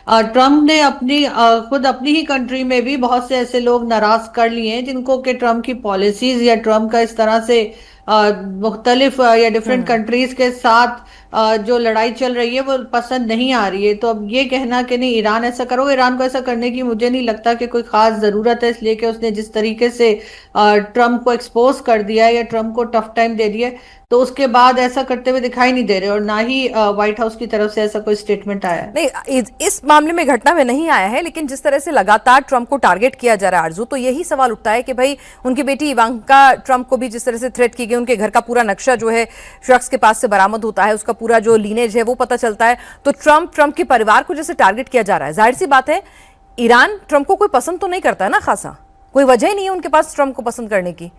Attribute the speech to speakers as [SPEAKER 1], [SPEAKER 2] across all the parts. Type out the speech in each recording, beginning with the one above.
[SPEAKER 1] Trump ने खुद अपनी ही कंट्री में भी बहुत से ऐसे लोग नाराज कर लिए हैं जिनको कि ट्रम्प की पॉलिसीज या ट्रम्प का इस तरह से मुख्तलिफ या डिफरेंट
[SPEAKER 2] हम्म।
[SPEAKER 1] कंट्रीज के साथ जो लड़ाई चल रही है वो पसंद नहीं आ रही है। तो अब ये कहना कि नहीं ईरान ऐसा करो, ईरान को ऐसा करने की मुझे नहीं लगता कि कोई खास जरूरत है, इसलिए कि उसने जिस तरीके से ट्रम्प को एक्सपोज कर दिया है या ट्रम्प को टफ टाइम दे दिया है, तो उसके बाद ऐसा करते हुए दिखाई नहीं दे रहे, और ना ही व्हाइट हाउस की तरफ से ऐसा कोई स्टेटमेंट आया है।
[SPEAKER 2] नहीं, इस मामले में घटना में नहीं आया है, लेकिन जिस तरह से लगातार ट्रंप को टारगेट किया जा रहा है आरजू, तो यही सवाल उठता है कि भाई उनकी बेटी इवांका ट्रंप को भी जिस तरह से थ्रेट की गई, उनके घर का पूरा नक्शा जो है शख्स के पास से बरामद होता है, उसका पूरा जो लीनेज है वो पता चलता है, तो ट्रंप के परिवार को जैसे टारगेट किया जा रहा है, जाहिर सी बात है ईरान ट्रंप को कोई पसंद तो नहीं करता है ना खासा, कोई वजह ही नहीं है उनके पास ट्रंप को पसंद करने की।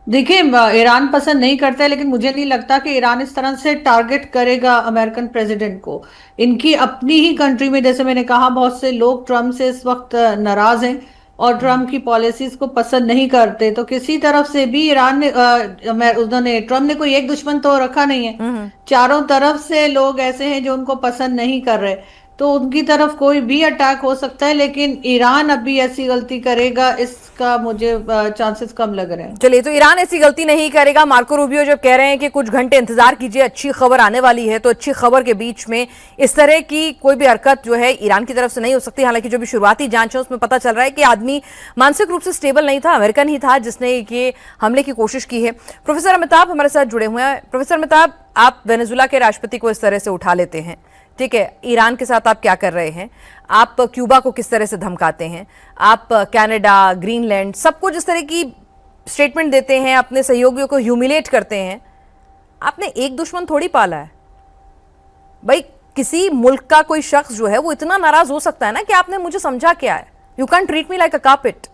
[SPEAKER 1] देखिए, ईरान पसंद नहीं करता है, लेकिन मुझे नहीं लगता कि ईरान इस तरह से टारगेट करेगा अमेरिकन प्रेसिडेंट को। इनकी अपनी ही कंट्री में, जैसे मैंने कहा, बहुत से लोग ट्रम्प से इस वक्त नाराज हैं और ट्रम्प की पॉलिसीज को पसंद नहीं करते। तो किसी तरफ से भी ईरान ने उन्होंने ट्रम्प ने कोई एक दुश्मन तो रखा नहीं है, चारों तरफ से लोग ऐसे हैं जो उनको पसंद नहीं कर रहे, तो उनकी तरफ कोई भी अटैक हो सकता है। लेकिन ईरान अभी ऐसी गलती करेगा, इसका मुझे चांसेस कम लग रहे हैं।
[SPEAKER 2] चलिए, तो ईरान ऐसी गलती नहीं करेगा। मार्को रूबियो जब कह रहे हैं कि कुछ घंटे इंतजार कीजिए, अच्छी खबर आने वाली है, तो अच्छी खबर के बीच में इस तरह की कोई भी हरकत जो है ईरान की तरफ से नहीं हो सकती। हालांकि जो भी शुरुआती जांच है उसमें पता चल रहा है कि आदमी मानसिक रूप से स्टेबल नहीं था, अमेरिकन ही था जिसने ये हमले की कोशिश की है। प्रोफेसर अमिताभ हमारे साथ जुड़े हुए हैं। प्रोफेसर अमिताभ, आप वेनेजुला के राष्ट्रपति को इस तरह से उठा लेते हैं, ठीक है, ईरान के साथ आप क्या कर रहे हैं, आप क्यूबा को किस तरह से धमकाते हैं, आप कनाडा, ग्रीनलैंड, सबको जिस तरह की स्टेटमेंट देते हैं, अपने सहयोगियों को ह्यूमिलेट करते हैं, आपने एक दुश्मन थोड़ी पाला है भाई। किसी मुल्क का कोई शख्स जो है वो इतना नाराज हो सकता है ना कि आपने मुझे समझा क्या है, you can treat me like a carpet.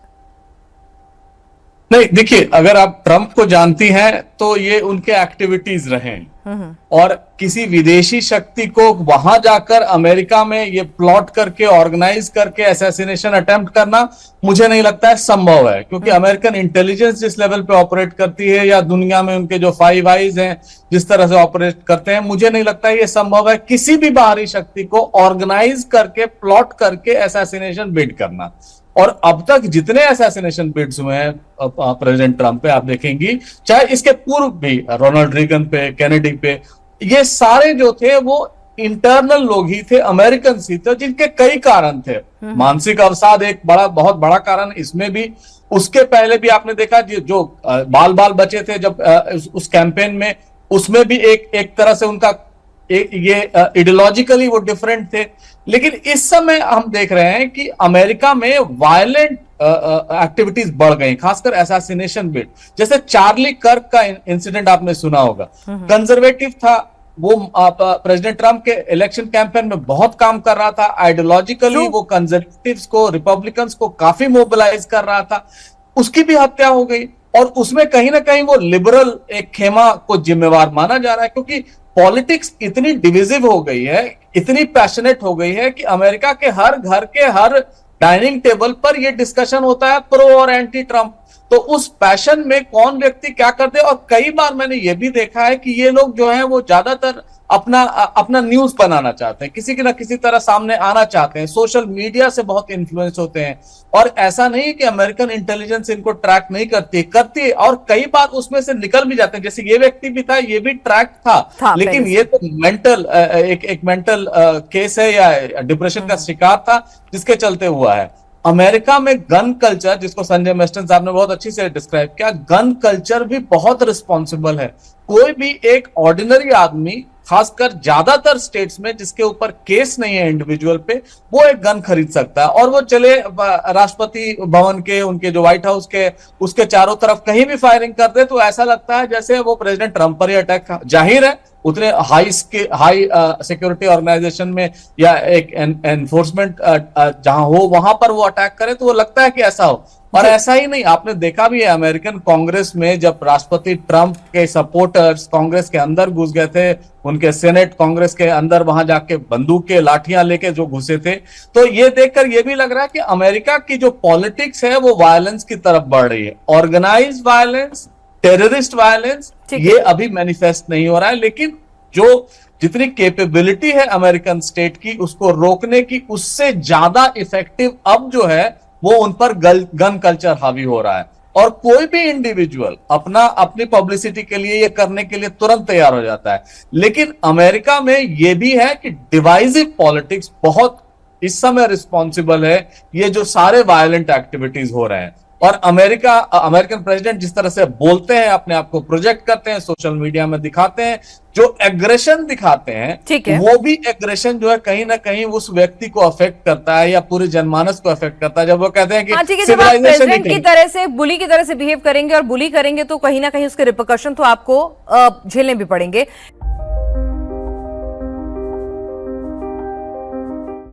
[SPEAKER 3] नहीं, देखिए, अगर आप ट्रंप को जानती हैं तो ये उनके एक्टिविटीज रहे हैं, और किसी विदेशी शक्ति को वहां जाकर अमेरिका में ये प्लॉट करके ऑर्गेनाइज करके असैसिनेशन अटेम्प्ट करना मुझे नहीं लगता है संभव है, क्योंकि अमेरिकन इंटेलिजेंस जिस लेवल पे ऑपरेट करती है, या दुनिया में उनके जो फाइव आईज हैं जिस तरह से ऑपरेट करते हैं, मुझे नहीं लगता है ये संभव है किसी भी बाहरी शक्ति को ऑर्गेनाइज करके प्लॉट करके असैसिनेशन बिड करना। और अब तक जितने असैसिनेशन बिड्स हुए हैं प्रेसिडेंट ट्रंप पे, आप देखेंगी, चाहे इसके पूर्व भी रोनाल्ड रीगन पे, केनेडी पे, ये सारे जो थे वो इंटरनल लोग ही थे, अमेरिकन ही थे, जिनके कई कारण थे। मानसिक अवसाद एक बहुत बड़ा कारण इसमें भी। उसके पहले भी आपने देखा जो बाल बाल बचे थे जब उस कैंपेन में, उसमें भी एक तरह से उनका ये आइडियोलॉजिकली वो डिफरेंट थे। लेकिन इस समय हम देख रहे हैं कि अमेरिका में वायलेंट एक्टिविटीज बढ़ गई, खासकर असैसिनेशन बिड। जैसे चार्ली कर्क का इंसिडेंट आपने सुना होगा, कंजर्वेटिव था वो, प्रेसिडेंट ट्रंप के इलेक्शन कैंपेन में बहुत काम कर रहा था, आइडियोलॉजिकली वो कंजर्वेटिव्स को, रिपब्लिकन्स को काफी मोबिलाइज कर रहा था। उसकी भी हत्या हो गई, और उसमें कहीं ना कहीं वो लिबरल एक खेमा को जिम्मेवार माना जा रहा है, क्योंकि पॉलिटिक्स इतनी डिविजिव हो गई है, इतनी पैशनेट हो गई है कि अमेरिका के हर घर के हर डाइनिंग टेबल पर यह डिस्कशन होता है प्रो और एंटी ट्रंप। तो उस पैशन में कौन व्यक्ति क्या कर दे, और कई बार मैंने यह भी देखा है कि ये लोग जो हैं वो ज्यादातर अपना न्यूज बनाना चाहते हैं, किसी की ना किसी तरह सामने आना चाहते हैं, सोशल मीडिया से बहुत इन्फ्लुएंस होते हैं। और ऐसा नहीं है कि अमेरिकन इंटेलिजेंस इनको ट्रैक नहीं करती है, और कई बार उसमें से निकल भी जाते हैं। जैसे ये व्यक्ति भी था, ये भी ट्रैक था लेकिन ये तो मेंटल एक मेंटल केस है या डिप्रेशन का शिकार था, जिसके चलते हुआ है। अमेरिका में गन कल्चर, जिसको संजय मेस्टन साहब ने बहुत अच्छी से डिस्क्राइब किया, गन कल्चर भी बहुत रिस्पॉन्सिबल है। कोई भी एक ऑर्डिनरी आदमी, खासकर ज्यादातर स्टेट्स में जिसके ऊपर केस नहीं है इंडिविजुअल पे, वो एक गन खरीद सकता है, और वो चले राष्ट्रपति भवन के, उनके जो व्हाइट हाउस के, उसके चारों तरफ कहीं भी फायरिंग कर दे तो ऐसा लगता है जैसे वो प्रेसिडेंट ट्रंप पर ही अटैक। जाहिर है उतने हाई सिक्योरिटी ऑर्गेनाइजेशन में या एक एनफोर्समेंट जहां हो वहां पर वो अटैक करे तो वो लगता है कि ऐसा हो। और ऐसा ही नहीं, आपने देखा भी है अमेरिकन कांग्रेस में, जब राष्ट्रपति ट्रंप के सपोर्टर्स कांग्रेस के अंदर घुस गए थे, उनके सेनेट कांग्रेस के अंदर वहां जाके बंदूक के लाठियां लेके जो घुसे थे, तो ये देखकर ये भी लग रहा है कि अमेरिका की जो पॉलिटिक्स है वो वायलेंस की तरफ बढ़ रही है। ऑर्गेनाइज्ड वायलेंस, टेररिस्ट वायलेंस, ये अभी मैनिफेस्ट नहीं हो रहा है, लेकिन जो जितनी कैपेबिलिटी है अमेरिकन स्टेट की उसको रोकने की, उससे ज्यादा इफेक्टिव अब जो है वो उन पर गन कल्चर हावी हो रहा है। और कोई भी इंडिविजुअल अपनी पब्लिसिटी के लिए ये करने के लिए तुरंत तैयार हो जाता है। लेकिन अमेरिका में ये भी है कि डिवाइसिव पॉलिटिक्स बहुत इस समय रिस्पॉन्सिबल है ये जो सारे वायलेंट एक्टिविटीज हो रहे हैं। और अमेरिकन प्रेसिडेंट जिस तरह से बोलते हैं, अपने आप को प्रोजेक्ट करते हैं, सोशल मीडिया में दिखाते हैं, जो एग्रेशन दिखाते हैं, वो भी एग्रेशन जो है कहीं ना कहीं उस व्यक्ति को अफेक्ट करता है या पूरे जनमानस को अफेक्ट करता है। जब वो कहते हैं कि
[SPEAKER 2] प्रेसिडेंट की तरह से बुली की तरह से बिहेव करेंगे और बुली करेंगे तो कहीं ना कहीं उसके रिपरकशन तो आपको झेलने भी पड़ेंगे।